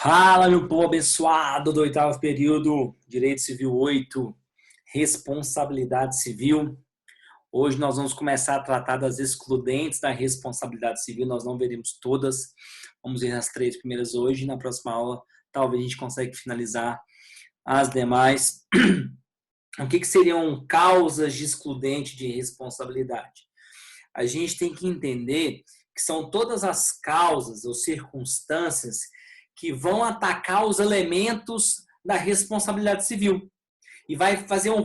Fala, meu povo abençoado do oitavo período, Direito Civil 8, Responsabilidade Civil. Hoje nós vamos começar a tratar das excludentes da responsabilidade civil, nós não veremos todas, vamos ver as 3 primeiras hoje, na próxima aula talvez a gente consiga finalizar as demais. O que seriam causas de excludente de responsabilidade? A gente tem que entender que são todas as causas ou circunstâncias que vão atacar os elementos da responsabilidade civil e vai fazer um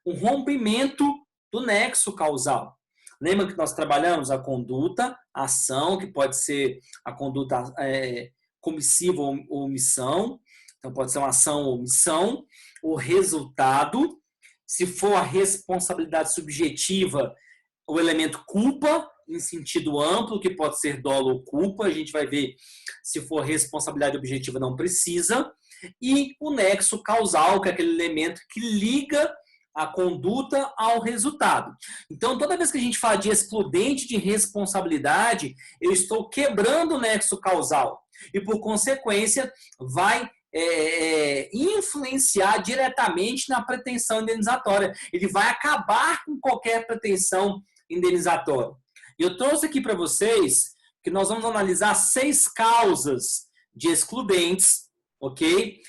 rompimento do nexo causal. Lembra que nós trabalhamos a conduta, a ação, que pode ser a conduta comissiva ou omissão, então pode ser uma ação ou omissão, o resultado, se for a responsabilidade subjetiva, o elemento culpa, em sentido amplo, que pode ser dolo ou culpa, a gente vai ver se for responsabilidade objetiva, não precisa, e o nexo causal, que é aquele elemento que liga a conduta ao resultado. Então, toda vez que a gente fala de excludente de responsabilidade, eu estou quebrando o nexo causal e, por consequência, vai influenciar diretamente na pretensão indenizatória. Ele vai acabar com qualquer pretensão indenizatória. E eu trouxe aqui para vocês que nós vamos analisar 6 causas de excludentes, ok?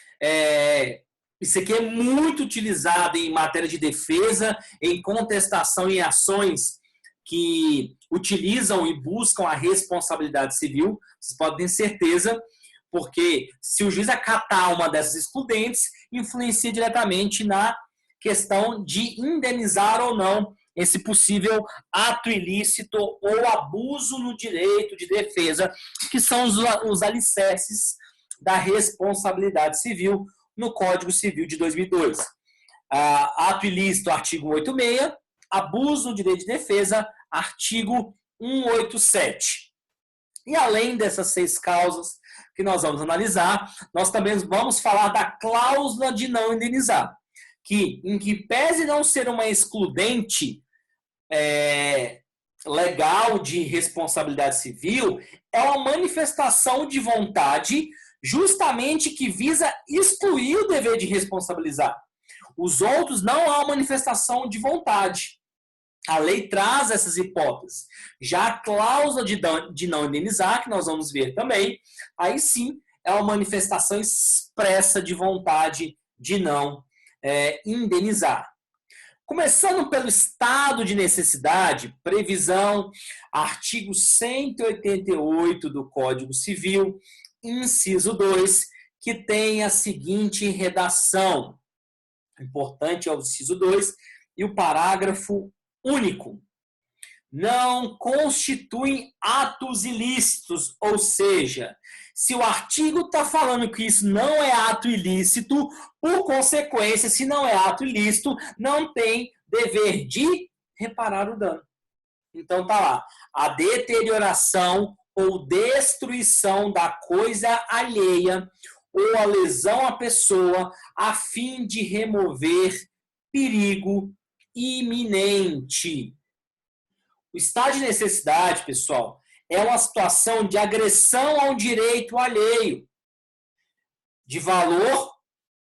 Isso aqui é muito utilizado em matéria de defesa, em contestação em ações que utilizam e buscam a responsabilidade civil. Vocês podem ter certeza, porque se o juiz acatar uma dessas excludentes, influencia diretamente na questão de indenizar ou não esse possível ato ilícito ou abuso no direito de defesa, que são os alicerces da responsabilidade civil no Código Civil de 2002. Ato ilícito, artigo 186, abuso no direito de defesa, artigo 187. E além dessas 6 causas que nós vamos analisar, nós também vamos falar da cláusula de não indenizar, que, em que pese não ser uma excludente legal de responsabilidade civil, é uma manifestação de vontade justamente que visa excluir o dever de responsabilizar. Os outros não há uma manifestação de vontade. A lei traz essas hipóteses. Já a cláusula de não indenizar, que nós vamos ver também, aí sim é uma manifestação expressa de vontade de não indenizar. Começando pelo estado de necessidade, previsão, artigo 188 do Código Civil, inciso 2, que tem a seguinte redação. O importante é o inciso 2 e o parágrafo único. Não constituem atos ilícitos, ou seja, se o artigo está falando que isso não é ato ilícito, por consequência, se não é ato ilícito, não tem dever de reparar o dano. Então tá lá, a deterioração ou destruição da coisa alheia ou a lesão à pessoa a fim de remover perigo iminente. O estado de necessidade, pessoal, é uma situação de agressão a um direito alheio, de valor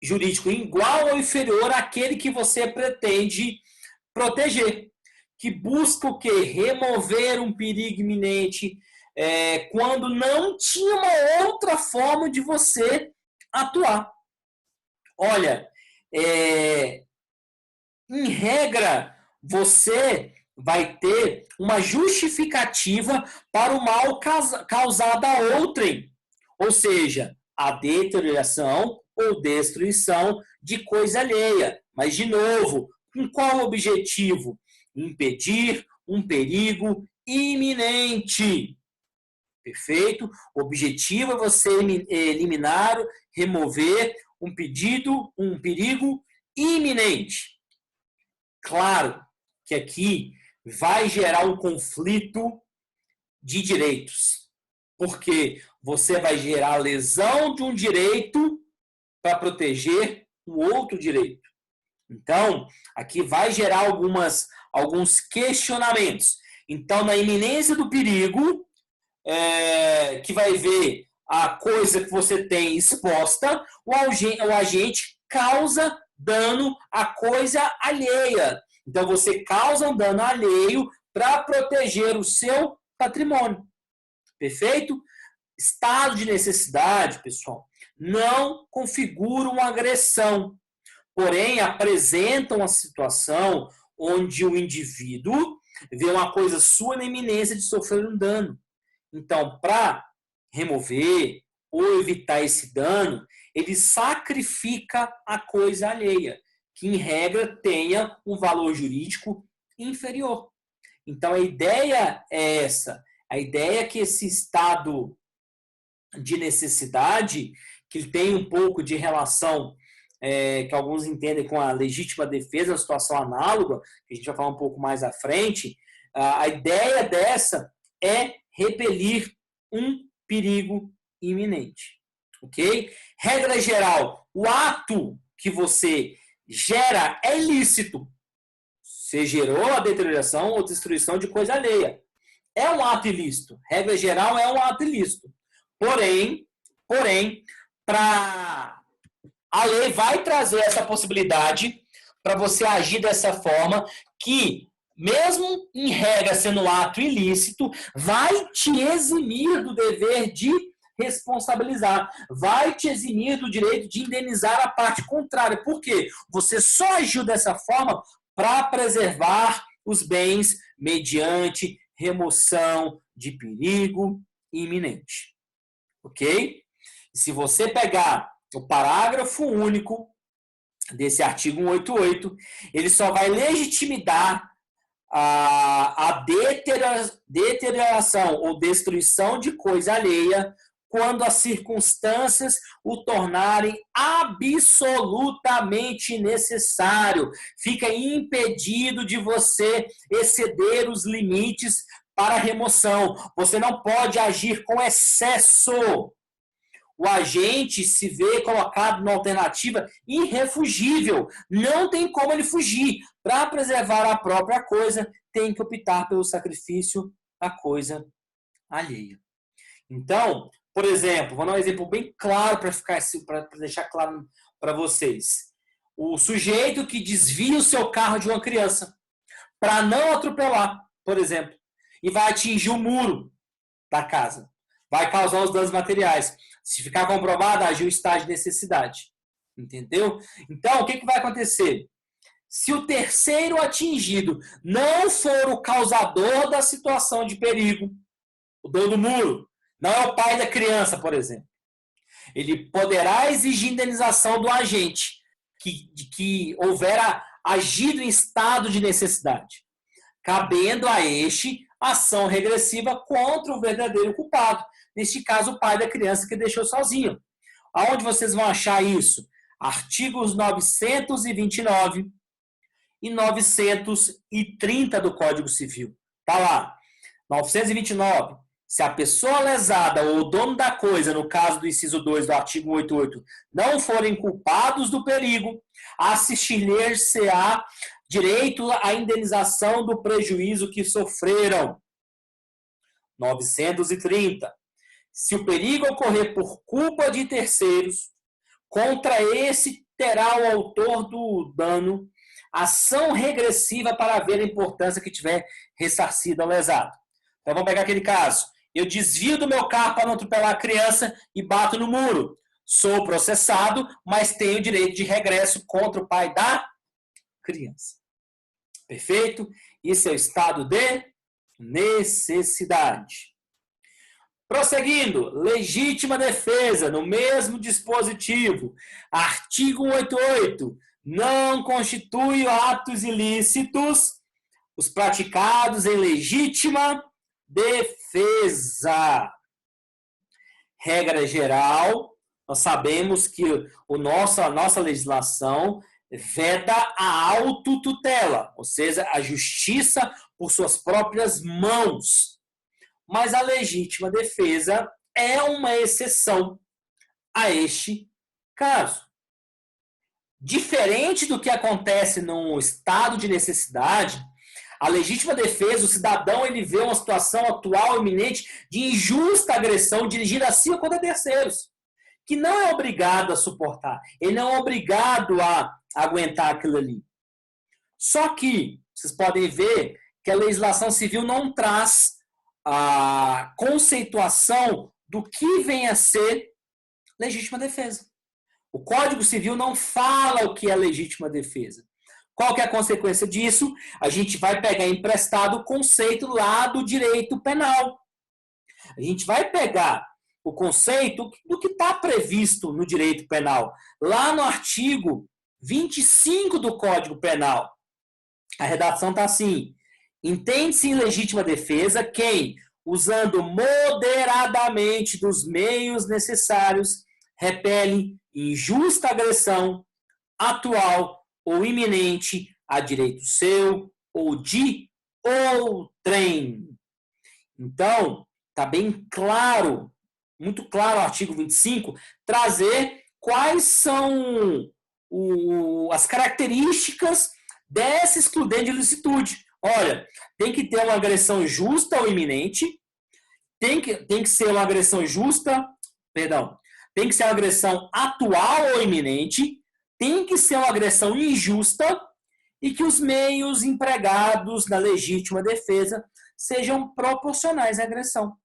jurídico igual ou inferior àquele que você pretende proteger, que busca o quê? Remover um perigo iminente, quando não tinha uma outra forma de você atuar. Olha, em regra, você vai ter uma justificativa para o mal causado a outrem, ou seja, a deterioração ou destruição de coisa alheia. Mas, de novo, com qual objetivo? Impedir um perigo iminente. Perfeito? O objetivo é você eliminar, remover um perigo iminente. Claro que aqui vai gerar um conflito de direitos, porque você vai gerar a lesão de um direito para proteger um outro direito. Então, aqui vai gerar alguns questionamentos. Então, na iminência do perigo, que vai ver a coisa que você tem exposta, o agente causa dano à coisa alheia. Então, você causa um dano alheio para proteger o seu patrimônio. Perfeito? Estado de necessidade, pessoal, não configura uma agressão, porém apresentam uma situação onde o indivíduo vê uma coisa sua na iminência de sofrer um dano. Então, para remover ou evitar esse dano, ele sacrifica a coisa alheia, que em regra tenha um valor jurídico inferior. Então, a ideia é essa. A ideia é que esse estado de necessidade, que tem um pouco de relação, que alguns entendem com a legítima defesa, uma situação análoga, que a gente vai falar um pouco mais à frente, a ideia dessa é repelir um perigo iminente. Ok? Regra geral, o ato que você gera é ilícito. Você gerou a deterioração ou destruição de coisa alheia. É um ato ilícito. Regra geral, é um ato ilícito. Porém, a lei vai trazer essa possibilidade para você agir dessa forma que, mesmo em regra sendo um ato ilícito, vai te eximir do dever de responsabilizar, vai te eximir do direito de indenizar a parte contrária. Por quê? Você só agiu dessa forma para preservar os bens mediante remoção de perigo iminente. Ok? Se você pegar o parágrafo único desse artigo 188, ele só vai legitimar a deterioração ou destruição de coisa alheia quando as circunstâncias o tornarem absolutamente necessário. Fica impedido de você exceder os limites para remoção. Você não pode agir com excesso. O agente se vê colocado numa alternativa irrefugível. Não tem como ele fugir. Para preservar a própria coisa, tem que optar pelo sacrifício da coisa alheia. Então, por exemplo, vou dar um exemplo bem claro para deixar claro para vocês. O sujeito que desvia o seu carro de uma criança para não atropelar, por exemplo, e vai atingir o muro da casa. Vai causar os danos materiais. Se ficar comprovado, agiu o estágio de necessidade. Entendeu? Então, o que vai acontecer? Se o terceiro atingido não for o causador da situação de perigo, o dono do muro, não é o pai da criança, por exemplo, ele poderá exigir indenização do agente que houver agido em estado de necessidade, cabendo a este ação regressiva contra o verdadeiro culpado. Neste caso, o pai da criança que deixou sozinho. Aonde vocês vão achar isso? Artigos 929 e 930 do Código Civil. Está lá. 929. Se a pessoa lesada ou o dono da coisa, no caso do inciso 2 do artigo 188, não forem culpados do perigo, assistir-lhes-se-á direito à indenização do prejuízo que sofreram. 930. Se o perigo ocorrer por culpa de terceiros, contra esse terá o autor do dano ação regressiva para ver a importância que tiver ressarcido ao lesado. Então vamos pegar aquele caso. Eu desvio do meu carro para não atropelar a criança e bato no muro. Sou processado, mas tenho direito de regresso contra o pai da criança. Perfeito? Isso é o estado de necessidade. Prosseguindo, legítima defesa, no mesmo dispositivo. Artigo 188. Não constitui atos ilícitos os praticados em legítima defesa. Regra geral, nós sabemos que a nossa legislação veda a autotutela, ou seja, a justiça por suas próprias mãos. Mas a legítima defesa é uma exceção a este caso. Diferente do que acontece no estado de necessidade, A legítima defesa, o cidadão, ele vê uma situação atual, iminente, de injusta agressão dirigida a si ou contra terceiros, que não é obrigado a suportar. Ele não é obrigado a aguentar aquilo ali. Só que, vocês podem ver que a legislação civil não traz a conceituação do que vem a ser legítima defesa. O Código Civil não fala o que é legítima defesa. Qual que é a consequência disso? A gente vai pegar emprestado o conceito lá do direito penal. A gente vai pegar o conceito do que está previsto no direito penal. Lá no artigo 25 do Código Penal, a redação está assim: entende-se em legítima defesa quem, usando moderadamente dos meios necessários, repele injusta agressão atual ou iminente a direito seu ou de outrem. Então, está bem claro, muito claro o artigo 25, trazer quais são as características dessa excludente de ilicitude. Olha, tem que ter uma agressão justa ou iminente, tem que ser uma agressão justa, tem que ser uma agressão atual ou iminente, tem que ser uma agressão injusta e que os meios empregados na legítima defesa sejam proporcionais à agressão.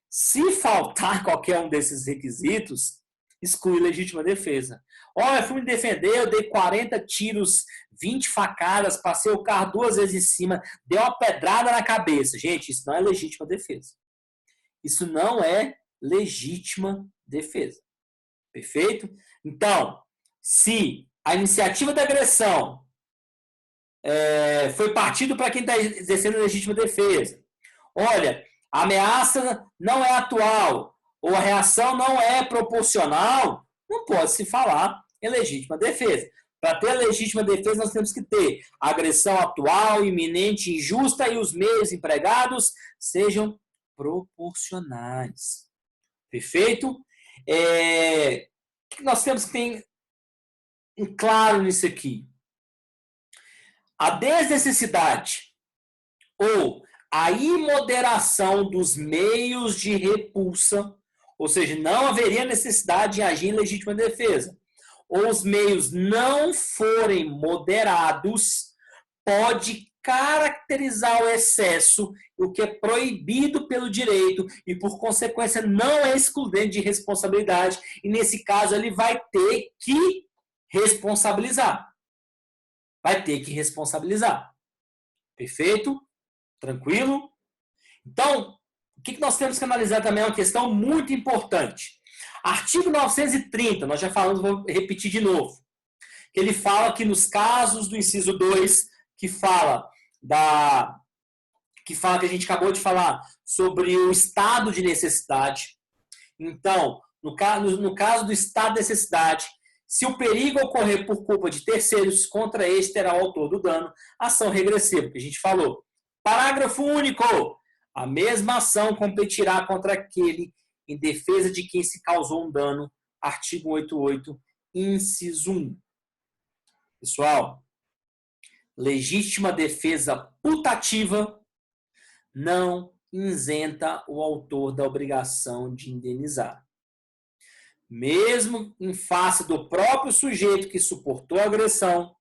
Se faltar qualquer um desses requisitos, exclui legítima defesa. Olha, eu fui me defender, eu dei 40 tiros, 20 facadas, passei o carro 2 vezes em cima, dei uma pedrada na cabeça. Gente, isso não é legítima defesa. Isso não é legítima defesa. Perfeito? Então, se a iniciativa da agressão foi partido para quem está exercendo a legítima defesa, olha, a ameaça não é atual, ou a reação não é proporcional, não pode se falar em legítima defesa. Para ter a legítima defesa, nós temos que ter agressão atual, iminente, injusta e os meios empregados sejam proporcionais. Perfeito? O que nós temos que ter claro nisso aqui? A desnecessidade ou a imoderação dos meios de repulsa, ou seja, não haveria necessidade de agir em legítima defesa, ou os meios não forem moderados, pode caracterizar o excesso, o que é proibido pelo direito e, por consequência, não é excludente de responsabilidade, e, nesse caso, ele vai ter que responsabilizar. Vai ter que responsabilizar. Perfeito? Tranquilo? Então, o que nós temos que analisar também é uma questão muito importante. Artigo 930, nós já falamos, vou repetir de novo. Ele fala que nos casos do inciso 2, que fala que a gente acabou de falar sobre o estado de necessidade. Então, no caso do estado de necessidade, se o perigo ocorrer por culpa de terceiros, contra este terá o autor do dano, ação regressiva, que a gente falou. Parágrafo único. A mesma ação competirá contra aquele em defesa de quem se causou um dano. Artigo 88, inciso 1. Pessoal, legítima defesa putativa não isenta o autor da obrigação de indenizar. Mesmo em face do próprio sujeito que suportou a agressão,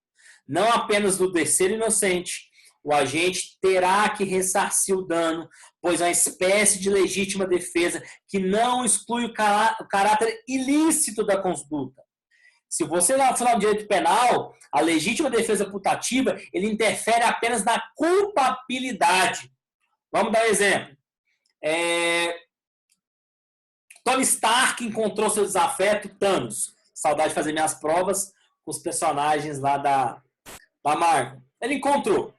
não apenas do terceiro inocente, o agente terá que ressarcir o dano, pois é uma espécie de legítima defesa que não exclui o caráter ilícito da conduta. Se você vai falar do direito penal, a legítima defesa putativa, ele interfere apenas na culpabilidade. Vamos dar um exemplo. Tony Stark encontrou seu desafeto, Thanos. Saudade de fazer minhas provas com os personagens lá da Marvel. Ele encontrou.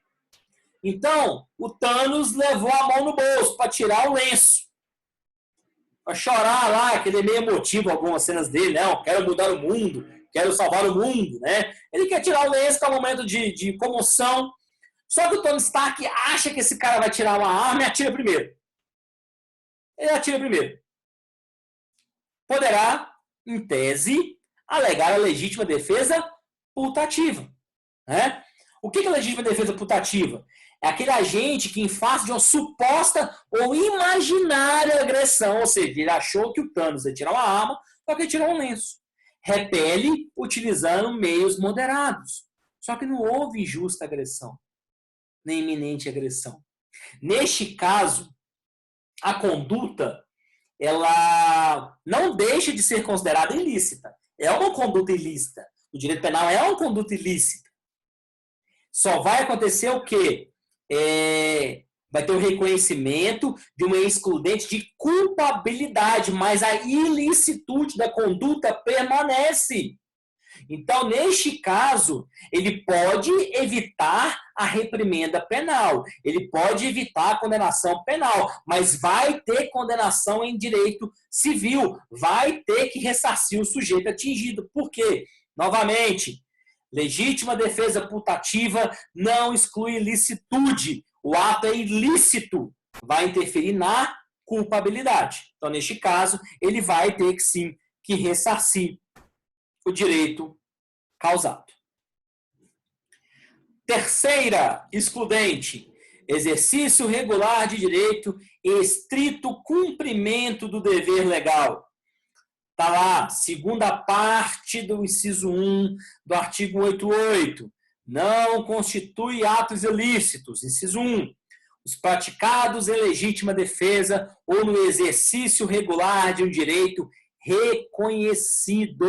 Então, o Thanos levou a mão no bolso para tirar o lenço. Para chorar lá, que ele é meio emotivo algumas cenas dele, né? Quero mudar o mundo, quero salvar o mundo, né? Ele quer tirar o lenço, que é um momento de comoção. Só que o Tony Stark acha que esse cara vai tirar uma arma e atira primeiro. Ele atira primeiro. Poderá, em tese, alegar a legítima defesa putativa. Né? O que é a legítima defesa putativa? É aquele agente que, em face de uma suposta ou imaginária agressão, ou seja, ele achou que o Thanos ia tirar uma arma, só que ele tirou um lenço. Repele utilizando meios moderados. Só que não houve injusta agressão, nem iminente agressão. Neste caso, a conduta ela não deixa de ser considerada ilícita. É uma conduta ilícita. O direito penal é uma conduta ilícita. Só vai acontecer o quê? Vai ter o reconhecimento de uma excludente de culpabilidade, mas a ilicitude da conduta permanece. Então, neste caso, ele pode evitar a reprimenda penal, ele pode evitar a condenação penal, mas vai ter condenação em direito civil, vai ter que ressarcir o sujeito atingido. Por quê? Novamente, legítima defesa putativa não exclui ilicitude. O ato é ilícito, vai interferir na culpabilidade. Então, neste caso, ele vai ter que sim que ressarcir o direito causado. Terceira excludente, exercício regular de direito e estrito cumprimento do dever legal. Está lá, segunda parte do inciso 1 do artigo 88. Não constitui atos ilícitos. Inciso 1. Os praticados em legítima defesa ou no exercício regular de um direito reconhecido.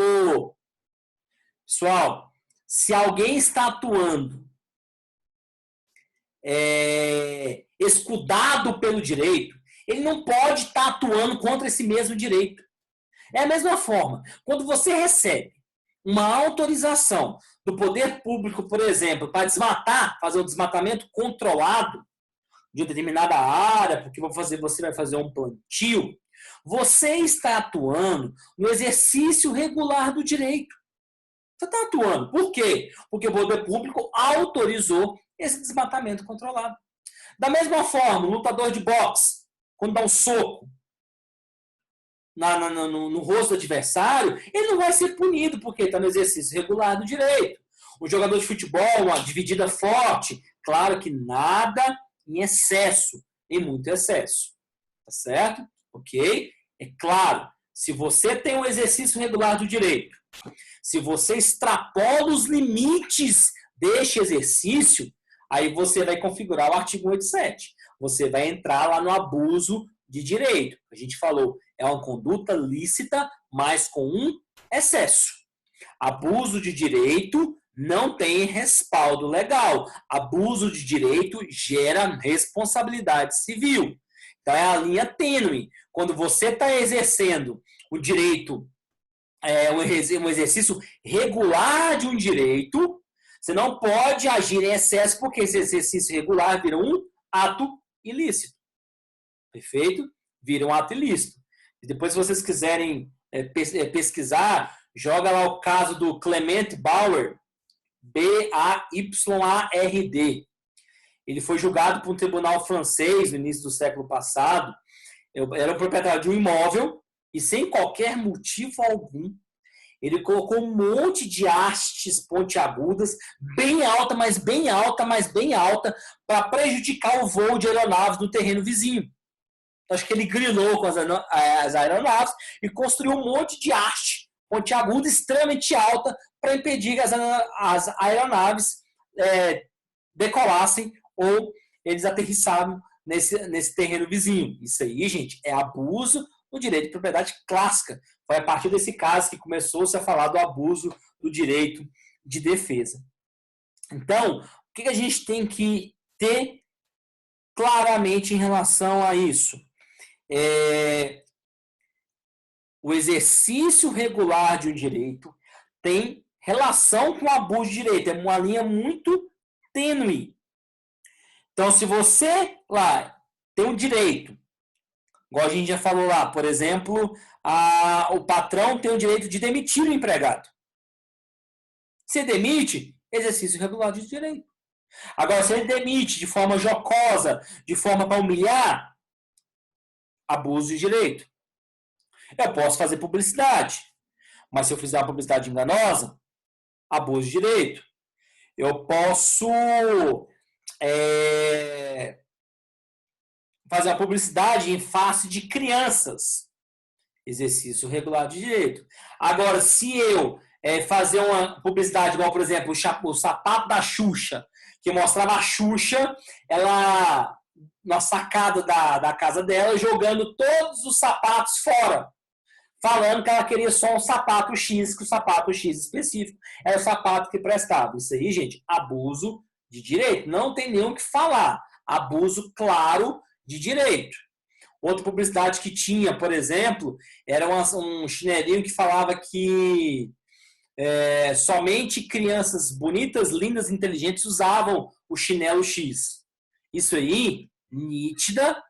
Pessoal, se alguém está atuando escudado pelo direito, ele não pode estar atuando contra esse mesmo direito. É a mesma forma. Quando você recebe uma autorização do poder público, por exemplo, para desmatar, fazer um desmatamento controlado de determinada área, porque você vai fazer um plantio, você está atuando no exercício regular do direito. Você está atuando. Por quê? Porque o poder público autorizou esse desmatamento controlado. Da mesma forma, o lutador de boxe, quando dá um soco no rosto do adversário, ele não vai ser punido porque está no exercício regular do direito. O jogador de futebol, uma dividida forte, claro que nada em excesso, em muito excesso. Tá certo? Ok? É claro, se você tem um exercício regular do direito, se você extrapola os limites deste exercício, aí você vai configurar o artigo 87. Você vai entrar lá no abuso de direito. A gente falou, é uma conduta lícita, mas com um excesso. Abuso de direito não tem respaldo legal. Abuso de direito gera responsabilidade civil. Então, é a linha tênue. Quando você está exercendo o direito, um exercício regular de um direito, você não pode agir em excesso, porque esse exercício regular vira um ato ilícito. Perfeito? Vira um ato ilícito. E depois, se vocês quiserem pesquisar, joga lá o caso do Clement Bauer, B-A-Y-A-R-D. Ele foi julgado por um tribunal francês no início do século passado. Era o proprietário de um imóvel e, sem qualquer motivo algum, ele colocou um monte de hastes pontiagudas, bem alta, mas bem alta, mas bem alta, para prejudicar o voo de aeronaves no terreno vizinho. Então, acho que ele grilou com as aeronaves e construiu um monte de haste pontiaguda extremamente alta para impedir que as aeronaves decolassem ou eles aterrissavam nesse terreno vizinho. Isso aí, gente, é abuso do direito de propriedade clássica. Foi a partir desse caso que começou-se a falar do abuso do direito de defesa. Então, o que a gente tem que ter claramente em relação a isso? O exercício regular de um direito tem relação com o abuso de direito. É uma linha muito tênue. Então, se você lá tem um direito, igual a gente já falou lá, por exemplo, o patrão tem o direito de demitir o empregado. Se demite, exercício regular de direito. Agora, se ele demite de forma jocosa, de forma para humilhar, abuso de direito. Eu posso fazer publicidade, mas se eu fizer uma publicidade enganosa, abuso de direito. Eu posso fazer uma publicidade em face de crianças. Exercício regular de direito. Agora, se eu fazer uma publicidade igual, por exemplo, o sapato da Xuxa, que mostrava a Xuxa, ela na sacada da casa dela, jogando todos os sapatos fora, falando que ela queria só um sapato X, que o sapato X específico era o sapato que prestava. Isso aí, gente, abuso de direito. Não tem nem o que falar. Abuso claro de direito. Outra publicidade que tinha, por exemplo, era um chinelinho que falava que somente crianças bonitas, lindas, inteligentes usavam o chinelo X. Isso aí, nítida,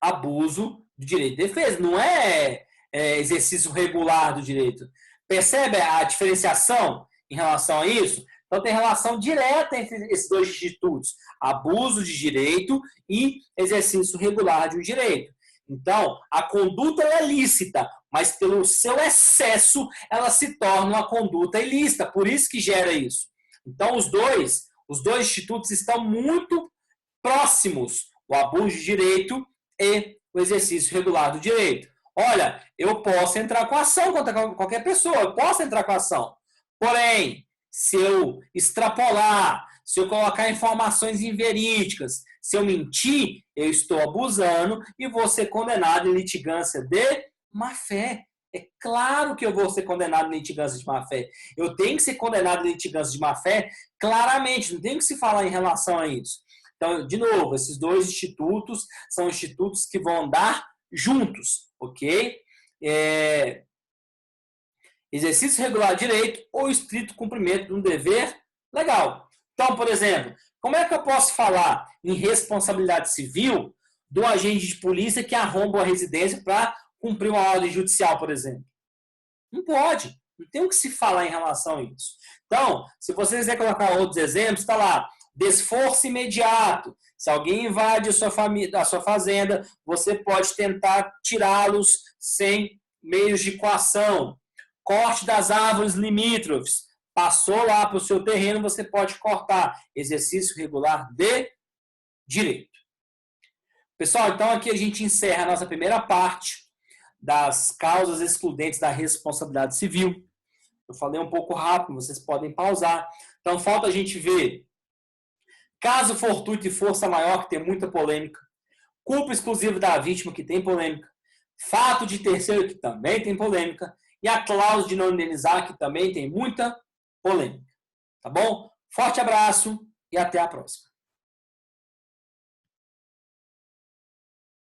abuso do direito de defesa. Não é exercício regular do direito. Percebe a diferenciação em relação a isso? Então, tem relação direta entre esses dois institutos: abuso de direito e exercício regular de um direito. Então, a conduta é lícita, mas pelo seu excesso, ela se torna uma conduta ilícita. Por isso que gera isso. Então, os dois institutos estão muito próximos: o abuso de direito e o exercício regular do direito. Olha, eu posso entrar com ação contra qualquer pessoa, eu posso entrar com ação. Porém, se eu extrapolar, se eu colocar informações inverídicas, se eu mentir, eu estou abusando e vou ser condenado em litigância de má-fé. É claro que eu vou ser condenado em litigância de má-fé. Eu tenho que ser condenado em litigância de má-fé claramente, não tem que se falar em relação a isso. Então, de novo, esses dois institutos são institutos que vão andar juntos, ok? Exercício regular de direito ou estrito cumprimento de um dever legal. Então, por exemplo, como é que eu posso falar em responsabilidade civil do agente de polícia que arromba a residência para cumprir uma ordem judicial, por exemplo? Não pode. Não tem o que se falar em relação a isso. Então, se vocês quiserem colocar outros exemplos, está lá: desforço imediato. Se alguém invade a sua fazenda, você pode tentar tirá-los sem meios de coação. Corte das árvores limítrofes. Passou lá para o seu terreno, você pode cortar. Exercício regular de direito. Pessoal, então aqui a gente encerra a nossa primeira parte das causas excludentes da responsabilidade civil. Eu falei um pouco rápido, vocês podem pausar. Então falta a gente ver caso fortuito e força maior, que tem muita polêmica. Culpa exclusiva da vítima, que tem polêmica. Fato de terceiro, que também tem polêmica. E a cláusula de não indenizar, que também tem muita polêmica. Tá bom? Forte abraço e até a próxima.